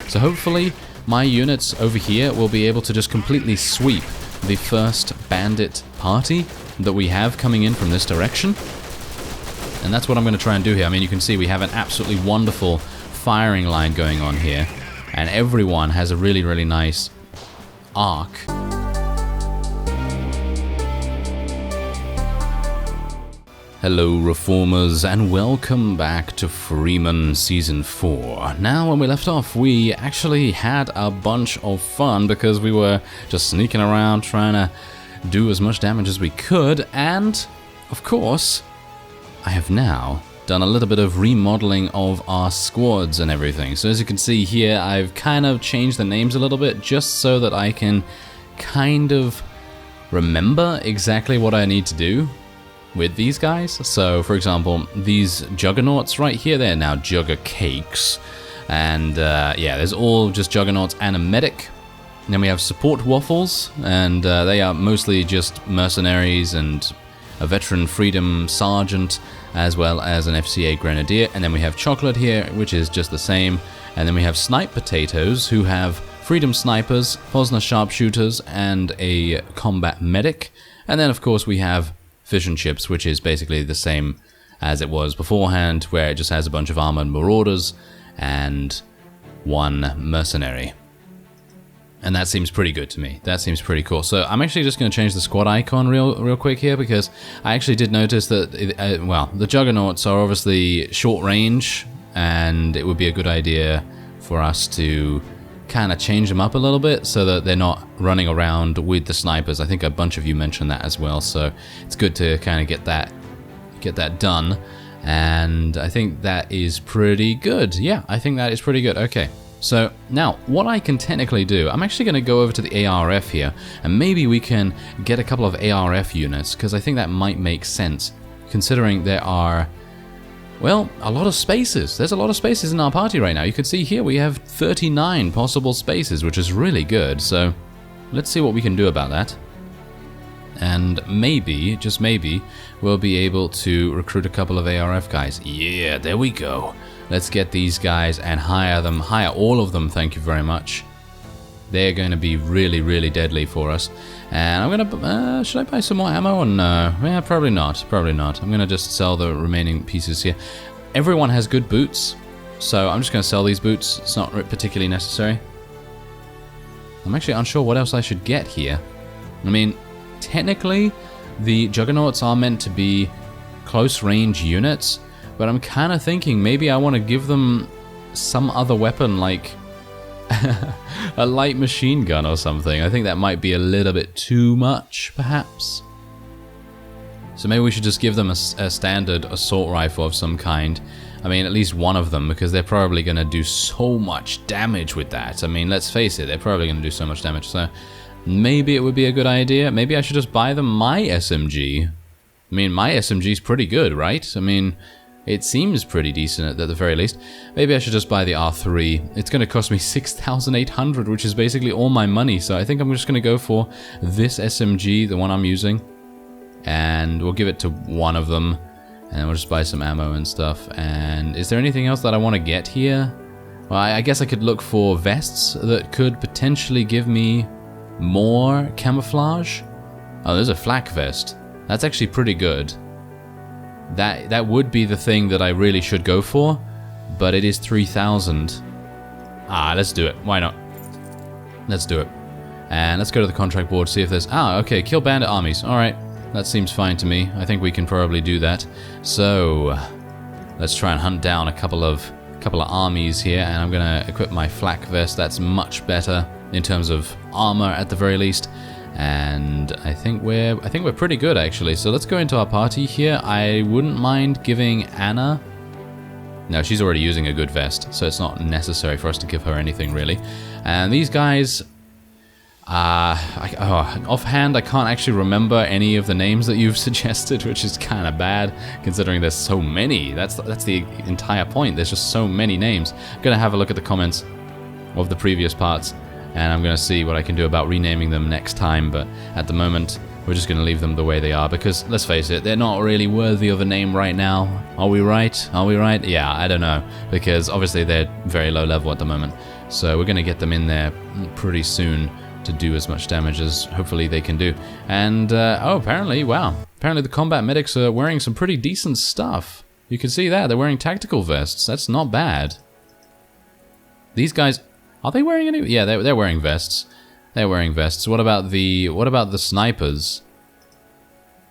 So hopefully my units over here will be able to just completely sweep the first bandit party that we have coming in from this direction. And that's what I'm going to try and do here. I mean, you can see we have an absolutely wonderful firing line going on here. And everyone has a really, really nice arc. Hello Reformers, and welcome back to Freeman Season 4. Now, when we left off, we actually had a bunch of fun because we were just sneaking around trying to do as much damage as we could, and, of course, I have now done a little bit of remodeling of our squads and everything. So as you can see here, I've kind of changed the names a little bit just so that I can kind of remember exactly what I need to do with these guys. So, for example, these juggernauts right here, they're now jugger cakes. And yeah, there's all just juggernauts and a medic. And then we have support waffles, and they are mostly just mercenaries and a veteran freedom sergeant, as well as an FCA grenadier. And then we have chocolate here, which is just the same. And then we have snipe potatoes, who have freedom snipers, Posner sharpshooters, and a combat medic. And then, of course, we have fish and chips, which is basically the same as it was beforehand, where it just has a bunch of armored marauders and one mercenary. And that seems pretty good to me. That seems pretty cool. So I'm actually just going to change the squad icon real quick here, because I actually did notice that, well, the juggernauts are obviously short range, and it would be a good idea for us to kind of change them up a little bit so that they're not running around with the snipers. I think a bunch of you mentioned that as well, so it's good to kind of get that done, and I think that is pretty good. Yeah, I think that is pretty good. Okay, so now what I can technically do, I'm actually going to go over to the ARF here, and maybe we can get a couple of ARF units, because I think that might make sense, considering there are, well, a lot of spaces. There's a lot of spaces in our party right now. You can see here we have 39 possible spaces, which is really good. So let's see what we can do about that. And maybe, just maybe, we'll be able to recruit a couple of ARF guys. Yeah, there we go. Let's get these guys and hire them. Hire all of them, thank you very much. They're going to be really, really deadly for us. And I'm going to... should I buy some more ammo or no? Yeah, probably not. Probably not. I'm going to just sell the remaining pieces here. Everyone has good boots, so I'm just going to sell these boots. It's not particularly necessary. I'm actually unsure what else I should get here. I mean, technically, the juggernauts are meant to be close-range units, but I'm kind of thinking maybe I want to give them some other weapon, like a light machine gun or something. I think that might be a little bit too much, perhaps. So maybe we should just give them a standard assault rifle of some kind. I mean, at least one of them, because they're probably going to do so much damage with that. I mean, let's face it, they're probably going to do so much damage. So maybe it would be a good idea. Maybe I should just buy them my SMG. I mean, my SMG's pretty good, right? I mean, it seems pretty decent at the very least. Maybe I should just buy the R3. It's going to cost me 6,800, which is basically all my money. So I think I'm just going to go for this SMG, the one I'm using. And we'll give it to one of them. And we'll just buy some ammo and stuff. And is there anything else that I want to get here? Well, I guess I could look for vests that could potentially give me more camouflage. Oh, there's a flak vest. That's actually pretty good. That would be the thing that I really should go for, but it is 3,000. Ah, let's do it. Why not? Let's do it. And let's go to the contract board, see if there's... Ah, okay, kill bandit armies. Alright, that seems fine to me. I think we can probably do that. So, let's try and hunt down a couple of armies here, and I'm going to equip my flak vest. That's much better in terms of armor at the very least. And I think we're pretty good, actually. So let's go into our party here. I wouldn't mind giving Anna... No, she's already using a good vest, so it's not necessary for us to give her anything, really. And these guys... offhand, I can't actually remember any of the names that you've suggested, which is kind of bad, considering there's so many. That's the entire point. There's just so many names. I'm going to have a look at the comments of the previous parts, and I'm going to see what I can do about renaming them next time, but at the moment, we're just going to leave them the way they are, because, let's face it, they're not really worthy of a name right now. Are we right? Are we right? Yeah, I don't know, because obviously they're very low level at the moment. So we're going to get them in there pretty soon to do as much damage as hopefully they can do. And, oh, apparently, wow. Apparently the combat medics are wearing some pretty decent stuff. You can see that. They're wearing tactical vests. That's not bad. These guys, are they wearing any? Yeah, they're wearing vests. They're wearing vests. What about the snipers?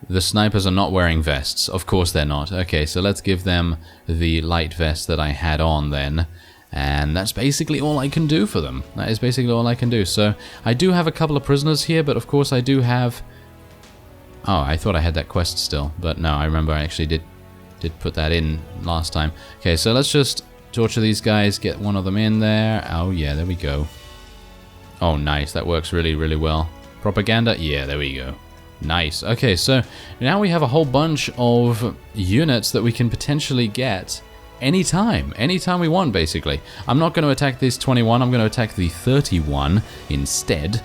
The snipers are not wearing vests. Of course they're not. Okay, so let's give them the light vest that I had on then. And that's basically all I can do for them. That is basically all I can do. So I do have a couple of prisoners here, but of course I do have... Oh, I thought I had that quest still. But no, I remember I actually did put that in last time. Okay, so let's just torture these guys, get one of them in there. Oh yeah, there we go. Oh, nice. That works really, really well. Propaganda? Yeah, there we go. Nice. Okay, so now we have a whole bunch of units that we can potentially get anytime we want, basically. I'm not going to attack this 21, I'm going to attack the 31 instead,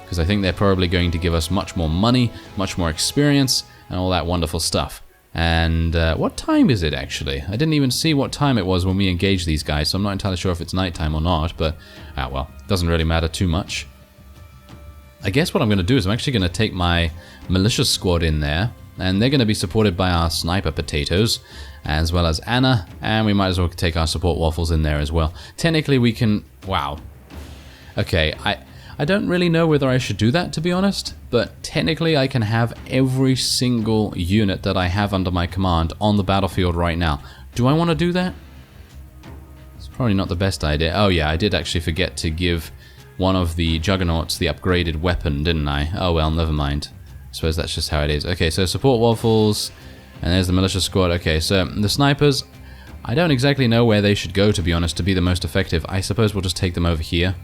because I think they're probably going to give us much more money, much more experience, and all that wonderful stuff. And what time is it, actually? I didn't even see what time it was when we engaged these guys, so I'm not entirely sure if it's nighttime or not, but, well, doesn't really matter too much. I guess what I'm going to do is I'm actually going to take my militia squad in there, and they're going to be supported by our sniper potatoes, as well as Anna, and we might as well take our support waffles in there as well. Technically we can... Wow. Okay, I don't really know whether I should do that, to be honest, but technically I can have every single unit that I have under my command on the battlefield right now. Do I want to do that? It's probably not the best idea. Oh yeah, I did actually forget to give one of the juggernauts the upgraded weapon, didn't I? Oh well, never mind. I suppose that's just how it is. Okay, so support waffles, and there's the militia squad. Okay, so the snipers, I don't exactly know where they should go, to be honest, to be the most effective. I suppose we'll just take them over here.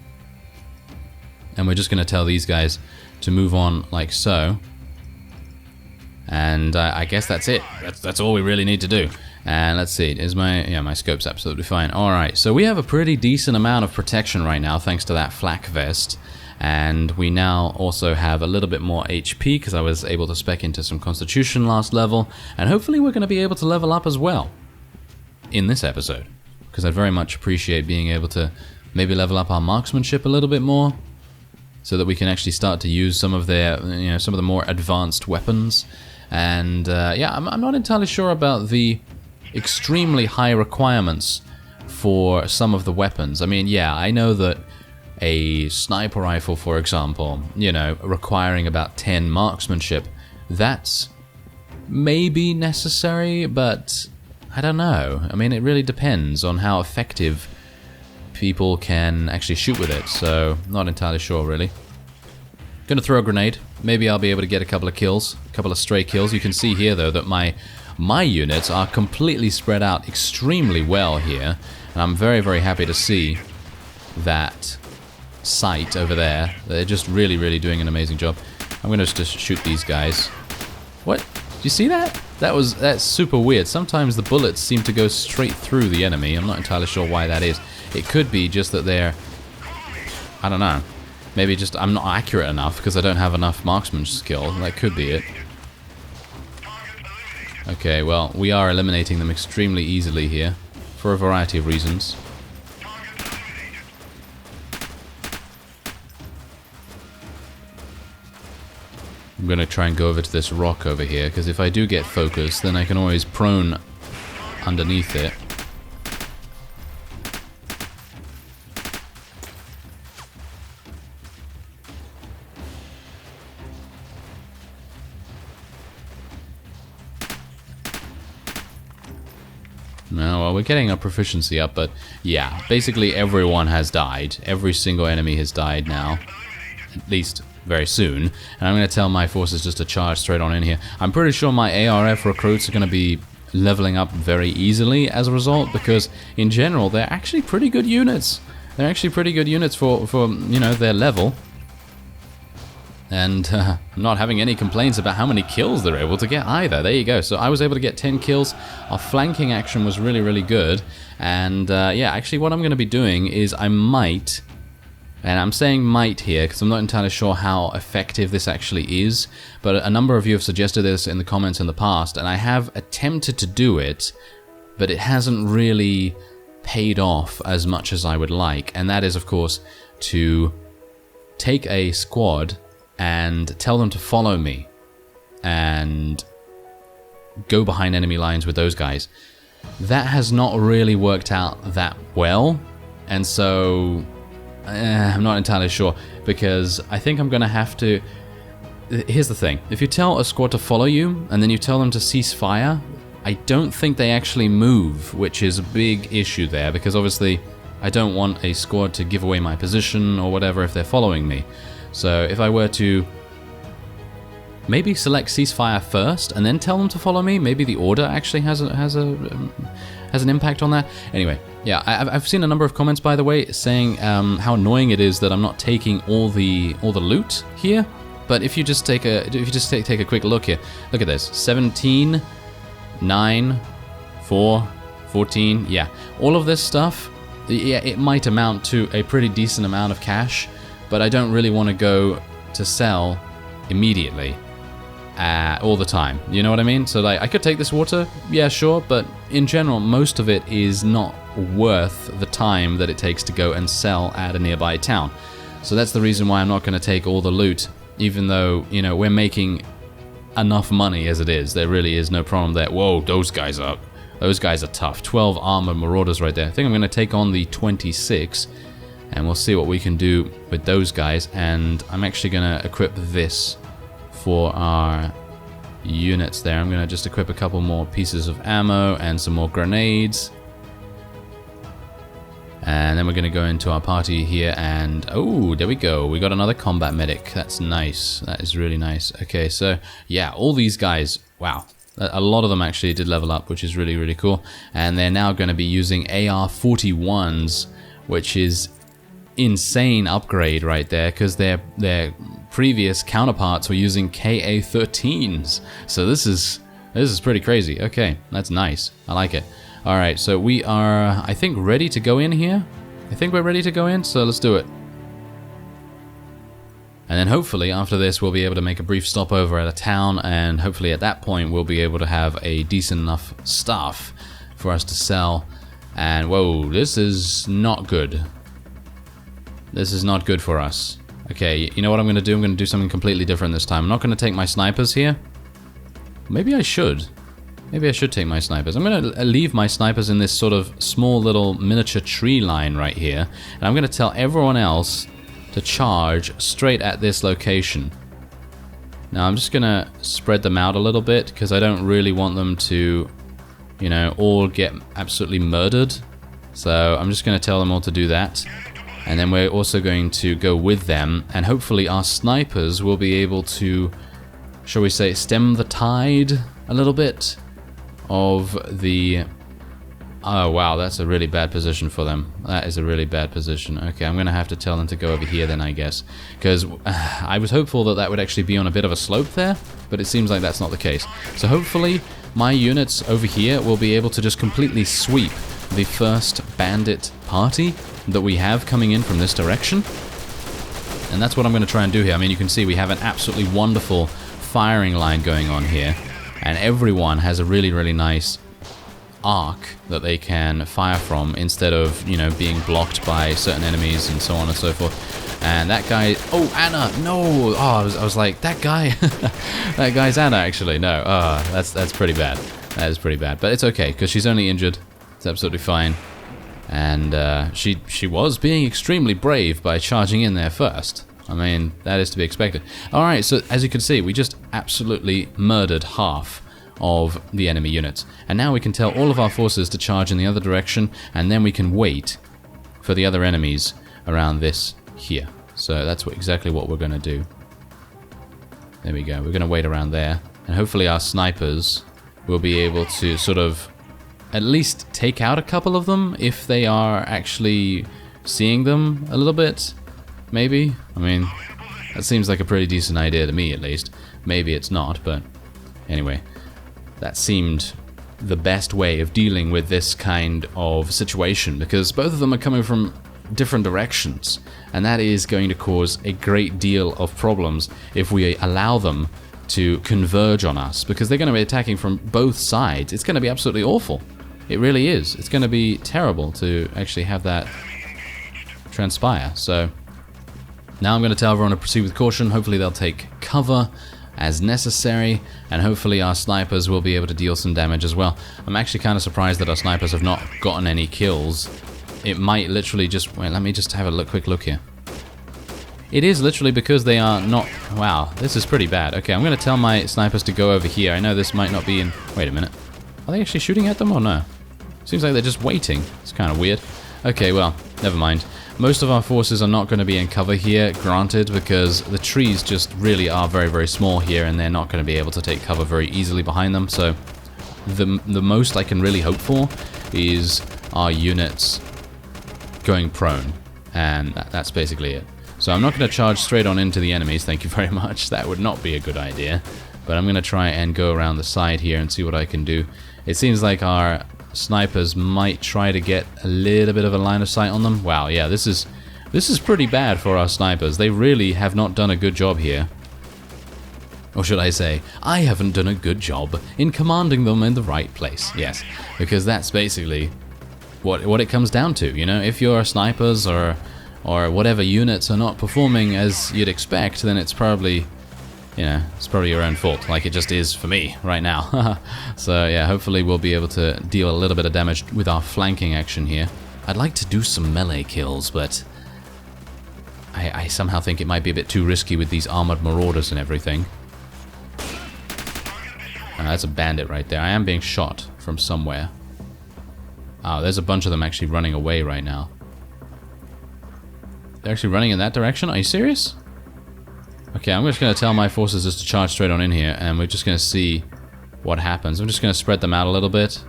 And we're just going to tell these guys to move on like so. And I guess that's it. That's all we really need to do. And let's see, is my scope's absolutely fine. Alright, so we have a pretty decent amount of protection right now, thanks to that flak vest. And we now also have a little bit more HP, because I was able to spec into some Constitution last level. And hopefully we're going to be able to level up as well in this episode. Because I'd very much appreciate being able to maybe level up our marksmanship a little bit more, so that we can actually start to use some of their, some of the more advanced weapons. And yeah, I'm not entirely sure about the extremely high requirements for some of the weapons. I mean, yeah, I know that a sniper rifle, for example, requiring about 10 marksmanship, that's maybe necessary, but I don't know. I mean, it really depends on how effective people can actually shoot with it, so not entirely sure, really. Gonna throw a grenade. Maybe I'll be able to get a couple of kills, a couple of stray kills. You can see here, though, that my units are completely spread out extremely well here, and I'm very, very happy to see that sight over there. They're just really, really doing an amazing job. I'm gonna just shoot these guys. What? Did you see that? That's super weird. Sometimes the bullets seem to go straight through the enemy. I'm not entirely sure why that is. It could be just that they're... I don't know. Maybe just I'm not accurate enough because I don't have enough marksman skill. That could be it. Okay, well, we are eliminating them extremely easily here, for a variety of reasons. I'm going to try and go over to this rock over here, because if I do get focused, then I can always prone underneath it. No, well, we're getting our proficiency up, but yeah, basically everyone has died. Every single enemy has died now, at least very soon. And I'm going to tell my forces just to charge straight on in here. I'm pretty sure my ARF recruits are going to be leveling up very easily as a result, because in general they're actually pretty good units. They're actually pretty good units for their level. And I'm not having any complaints about how many kills they're able to get either. There you go. So I was able to get 10 kills. Our flanking action was really, really good. And yeah, actually what I'm going to be doing is I might, and I'm saying might here because I'm not entirely sure how effective this actually is, but a number of you have suggested this in the comments in the past, and I have attempted to do it, but it hasn't really paid off as much as I would like, and that is, of course, to take a squad and tell them to follow me and go behind enemy lines with those guys. That has not really worked out that well, and so I'm not entirely sure, because I think I'm gonna have to... Here's the thing, if you tell a squad to follow you and then you tell them to cease fire, I don't think they actually move, which is a big issue there, because obviously I don't want a squad to give away my position or whatever if they're following me. So if I were to maybe select ceasefire first and then tell them to follow me, maybe the order actually has an impact on that. Anyway, yeah, I've seen a number of comments, by the way, saying how annoying it is that I'm not taking all the loot here. But if you just take a quick look here, look at this: 17, 9, 4, 14. Yeah, all of this stuff. Yeah, it might amount to a pretty decent amount of cash, but I don't really want to go to sell immediately all the time. You know what I mean? So like, I could take this water, yeah, sure, but in general, most of it is not worth the time that it takes to go and sell at a nearby town. So that's the reason why I'm not going to take all the loot, even though, you know, we're making enough money as it is. There really is no problem there. Whoa, those guys are tough. 12 armored marauders right there. I think I'm going to take on the 26, and we'll see what we can do with those guys. And I'm actually going to equip this for our units there. I'm going to just equip a couple more pieces of ammo and some more grenades. And then we're going to go into our party here, and oh, there we go. We got another combat medic. That's nice. That is really nice. Okay, so yeah, all these guys, wow. A lot of them actually did level up, which is really, really cool. And they're now going to be using AR-41s, which is insane upgrade right there, because their previous counterparts were using KA-13s. So this is pretty crazy. Okay, that's nice. I like it. All right, so we are, I think, ready to go in here. I think we're ready to go in, so let's do it. And then hopefully after this we'll be able to make a brief stopover at a town, and hopefully at that point we'll be able to have a decent enough stuff for us to sell. And whoa, this is not good. This is not good for us. Okay, you know what I'm going to do? I'm going to do something completely different this time. I'm not going to take my snipers here. Maybe I should. Maybe I should take my snipers. I'm going to leave my snipers in this sort of small little miniature tree line right here. And I'm going to tell everyone else to charge straight at this location. Now I'm just going to spread them out a little bit, because I don't really want them to, you know, all get absolutely murdered. So I'm just going to tell them all to do that. And then we're also going to go with them, and hopefully our snipers will be able to, shall we say, stem the tide a little bit of the... Oh wow, that's a really bad position for them. That is a really bad position. Okay, I'm going to have to tell them to go over here then, I guess. Because I was hopeful that that would actually be on a bit of a slope there, but it seems like that's not the case. So hopefully my units over here will be able to just completely sweep the first bandit party that we have coming in from this direction. And that's what I'm going to try and do here. I mean, you can see we have an absolutely wonderful firing line going on here. And everyone has a really, really nice arc that they can fire from, instead of, you know, being blocked by certain enemies and so on and so forth. And that guy... Oh, Anna! No! Oh, I was like, that guy... that guy's Anna, actually. No. That's pretty bad. That is pretty bad. But it's okay, because she's only injured. It's absolutely fine. And she was being extremely brave by charging in there first. I mean, that is to be expected. Alright, so as you can see, we just absolutely murdered half of the enemy units. And now we can tell all of our forces to charge in the other direction, and then we can wait for the other enemies around this here. So that's exactly what we're going to do. There we go. We're going to wait around there, and hopefully our snipers will be able to sort of at least take out a couple of them if they are actually seeing them a little bit. Maybe. I mean, that seems like a pretty decent idea to me, at least. Maybe it's not, but anyway, that seemed the best way of dealing with this kind of situation, because both of them are coming from different directions, and that is going to cause a great deal of problems if we allow them to converge on us, because they're going to be attacking from both sides. It's going to be absolutely awful. It really is. It's going to be terrible to actually have that transpire. So now I'm going to tell everyone to proceed with caution. Hopefully they'll take cover as necessary, and hopefully our snipers will be able to deal some damage as well. I'm actually kind of surprised that our snipers have not gotten any kills. It might literally just... Wait, let me just have a quick look here. It is literally because they are not... Wow, this is pretty bad. Okay, I'm going to tell my snipers to go over here. I know this might not be in... Wait a minute. Are they actually shooting at them or no? Seems like they're just waiting. It's kind of weird. Okay, well, never mind. Most of our forces are not going to be in cover here, granted, because the trees just really are very, very small here, and they're not going to be able to take cover very easily behind them. So the most I can really hope for is our units going prone, and that's basically it. So I'm not going to charge straight on into the enemies, thank you very much. That would not be a good idea. But I'm going to try and go around the side here and see what I can do. It seems like our snipers might try to get a little bit of a line of sight on them. Wow, yeah, this is pretty bad for our snipers. They really have not done a good job here. Or should I say, I haven't done a good job in commanding them in the right place. Yes, because that's basically what it comes down to, you know? If your snipers or whatever units are not performing as you'd expect, then it's probably... You know, it's probably your own fault, like it just is for me right now. So yeah, hopefully we'll be able to deal a little bit of damage with our flanking action here. I'd like to do some melee kills, but I somehow think it might be a bit too risky with these armored marauders and everything. That's a bandit right there. I am being shot from somewhere. Oh, there's a bunch of them actually running away right now. They're actually running in that direction? Are you serious? Okay, I'm just going to tell my forces just to charge straight on in here, and we're just going to see what happens. I'm just going to spread them out a little bit,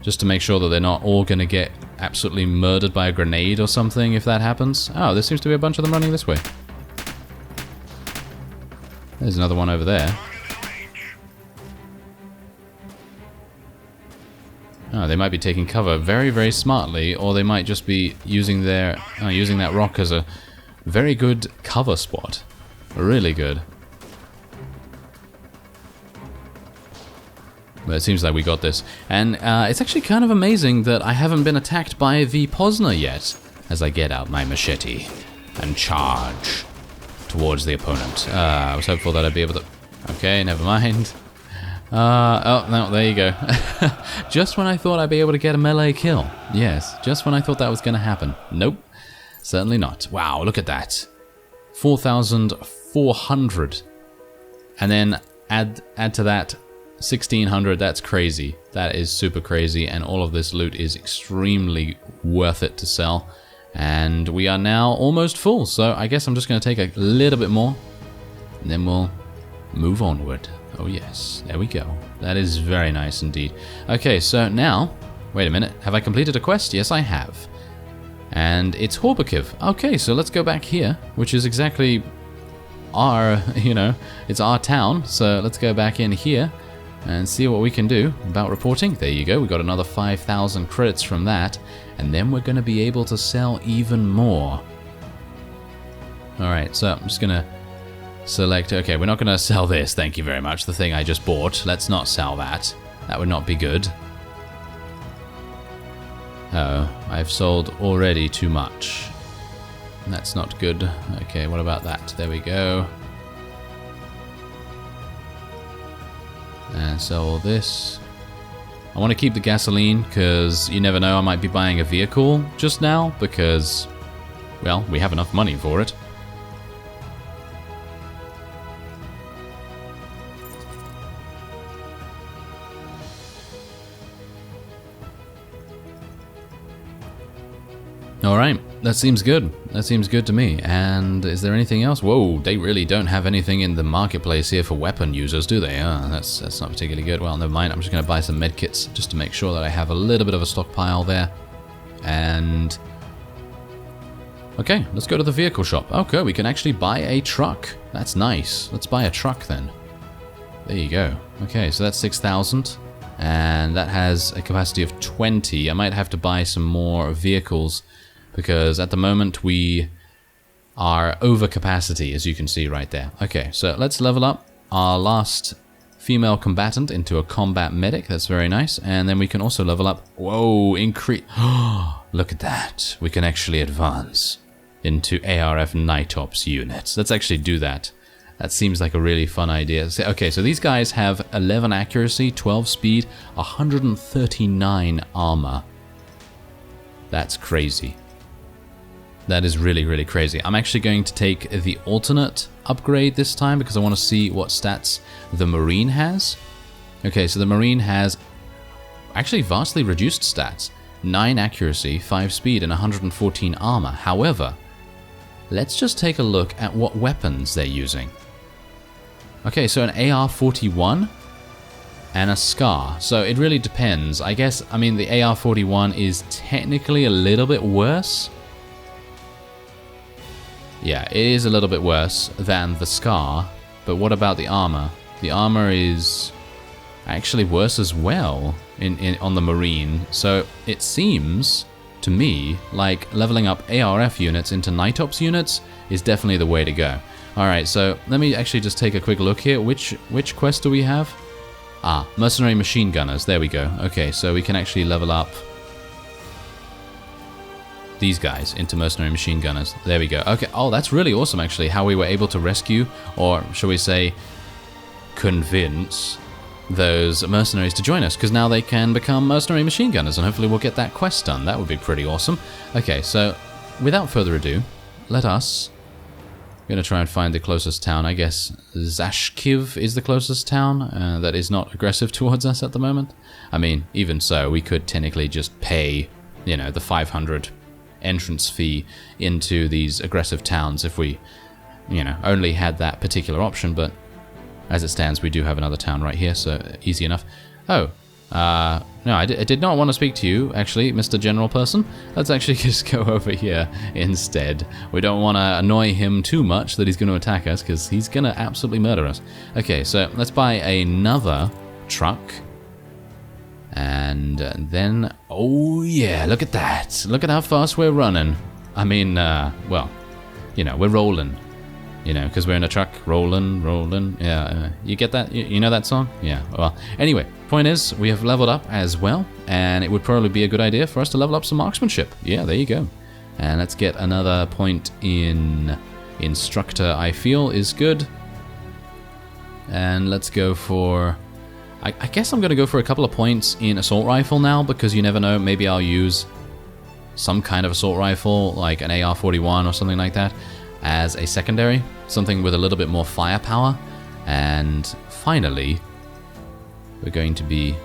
just to make sure that they're not all going to get absolutely murdered by a grenade or something if that happens. Oh, there seems to be a bunch of them running this way. There's another one over there. Oh, they might be taking cover very, very smartly, or they might just be using their using that rock as a very good cover spot. Really good. But it seems like we got this. And it's actually kind of amazing that I haven't been attacked by the Posner yet, as I get out my machete and charge towards the opponent. I was hopeful that I'd be able to... Okay, never mind. Oh, no, there you go. Just when I thought I'd be able to get a melee kill. Yes, just when I thought that was going to happen. Nope. Certainly not. Wow, look at that. 4,400. And then add to that 1,600. That's crazy. That is super crazy. And all of this loot is extremely worth it to sell. And we are now almost full. So I guess I'm just going to take a little bit more. And then we'll move onward. Oh yes, there we go. That is very nice indeed. Okay, so now... Wait a minute. Have I completed a quest? Yes, I have. And it's Horbakiv. Okay, so let's go back here, which is exactly our, it's our town. So let's go back in here and see what we can do about reporting. There you go. We got another 5,000 credits from that. And then we're going to be able to sell even more. Alright, so I'm just going to select... Okay, we're not going to sell this. Thank you very much. The thing I just bought. Let's not sell that. That would not be good. Oh, I've sold already too much. That's not good. Okay, what about that? There we go. And sell all this. I want to keep the gasoline, because you never know, I might be buying a vehicle just now, because, well, we have enough money for it. Alright, that seems good. That seems good to me. And is there anything else? Whoa, they really don't have anything in the marketplace here for weapon users, do they? That's not particularly good. Well, never mind. I'm just going to buy some medkits just to make sure that I have a little bit of a stockpile there. And... okay, let's go to the vehicle shop. Okay, we can actually buy a truck. That's nice. Let's buy a truck then. There you go. Okay, so that's 6,000. And that has a capacity of 20. I might have to buy some more vehicles, because at the moment we are over capacity, as you can see right there. Okay, so let's level up our last female combatant into a combat medic. That's very nice. And then we can also level up. Whoa, increase. Look at that. We can actually advance into ARF Night Ops units. Let's actually do that. That seems like a really fun idea. Okay, so these guys have 11 accuracy, 12 speed, 139 armor. That's crazy. That is really, really crazy. I'm actually going to take the alternate upgrade this time because I want to see what stats the Marine has. Okay, so the Marine has actually vastly reduced stats. 9 accuracy, 5 speed, and 114 armor. However, let's just take a look at what weapons they're using. Okay, so an AR-41 and a SCAR. So it really depends. I guess, I mean, the AR-41 is technically a little bit worse. Yeah, it is a little bit worse than the SCAR, but what about the armor? The armor is actually worse as well on the Marine, so it seems to me like leveling up ARF units into Night Ops units is definitely the way to go. Alright, so let me actually just take a quick look here. Which quest do we have? Ah, Mercenary Machine Gunners, there we go. Okay, so we can actually level up these guys into Mercenary Machine Gunners. There we go. Okay, oh, that's really awesome actually, how we were able to rescue, or shall we say, convince those mercenaries to join us, because now they can become Mercenary Machine Gunners, and hopefully we'll get that quest done. That would be pretty awesome. Okay, so without further ado, let us... I'm going to try and find the closest town. I guess Zashkiv is the closest town that is not aggressive towards us at the moment. I mean, even so, we could technically just pay, you know, the 500 entrance fee into these aggressive towns if we, you know, only had that particular option, but as it stands, we do have another town right here, so easy enough. Oh, no, I did not want to speak to you, actually, Mr. General Person. Let's actually just go over here instead. We don't want to annoy him too much that he's going to attack us, because he's going to absolutely murder us. Okay, so let's buy another truck. And then, oh yeah, look at that. Look at how fast we're running. I mean, well, you know, we're rolling. You know, because we're in a truck, rolling. Yeah, you get that? You know that song? Yeah, well, anyway, point is, we have leveled up as well, and it would probably be a good idea for us to level up some marksmanship. Yeah, there you go. And let's get another point in instructor, I feel, is good. And let's go for... I guess I'm going to go for a couple of points in assault rifle now, because you never know, maybe I'll use some kind of assault rifle, like an AR-41 or something like that, as a secondary, something with a little bit more firepower. And finally, we're going to be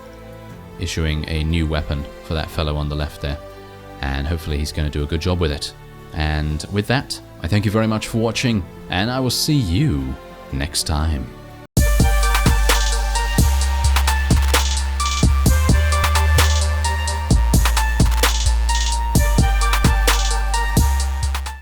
issuing a new weapon for that fellow on the left there, and hopefully he's going to do a good job with it. And with that, I thank you very much for watching, and I will see you next time.